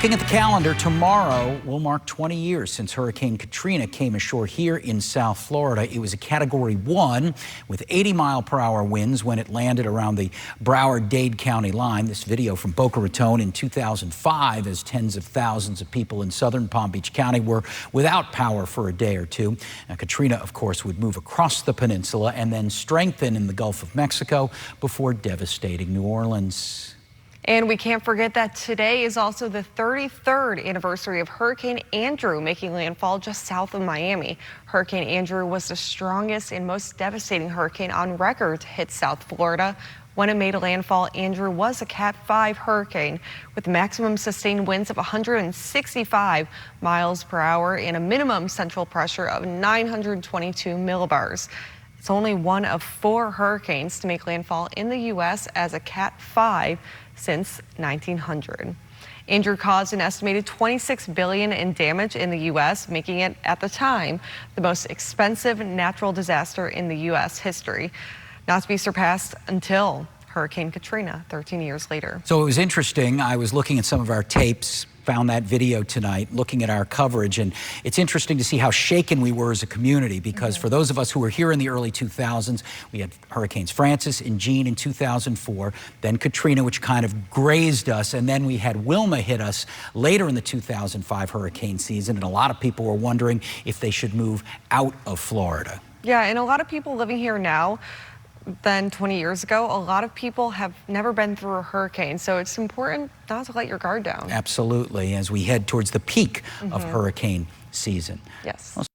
Looking at the calendar, tomorrow will mark 20 years since Hurricane Katrina came ashore here in South Florida. It was a Category 1 with 80-mile-per-hour winds when it landed around the Broward-Dade County line. This video from Boca Raton in 2005 as tens of thousands of people in southern Palm Beach County were without power for a day or two. Now, Katrina, of course, would move across the peninsula and then strengthen in the Gulf of Mexico before devastating New Orleans. And we can't forget that today is also the 33rd anniversary of Hurricane Andrew making landfall just south of Miami. Hurricane Andrew was the strongest and most devastating hurricane on record to hit South Florida. When it made landfall, Andrew was a Cat 5 hurricane with maximum sustained winds of 165 miles per hour and a minimum central pressure of 922 millibars. It's only one of 4 hurricanes to make landfall in the U.S. as a Cat 5 since 1900. Andrew caused an estimated $26 billion in damage in the U.S., making it, at the time, the most expensive natural disaster in the U.S. history, not to be surpassed until Hurricane Katrina 13 years later. So it was interesting. I was looking at some of our tapes, found that video tonight, looking at our coverage, and it's interesting to see how shaken we were as a community, because for those of us who were here in the early 2000s, we had Hurricanes Francis and Jean in 2004, then Katrina, which kind of grazed us, and then we had Wilma hit us later in the 2005 hurricane season, and a lot of people were wondering if they should move out of Florida. Yeah, and a lot of people living here now than 20 years ago, a lot of people have never been through a hurricane, so it's important not to let your guard down. Absolutely, as we head towards the peak of hurricane season. Yes.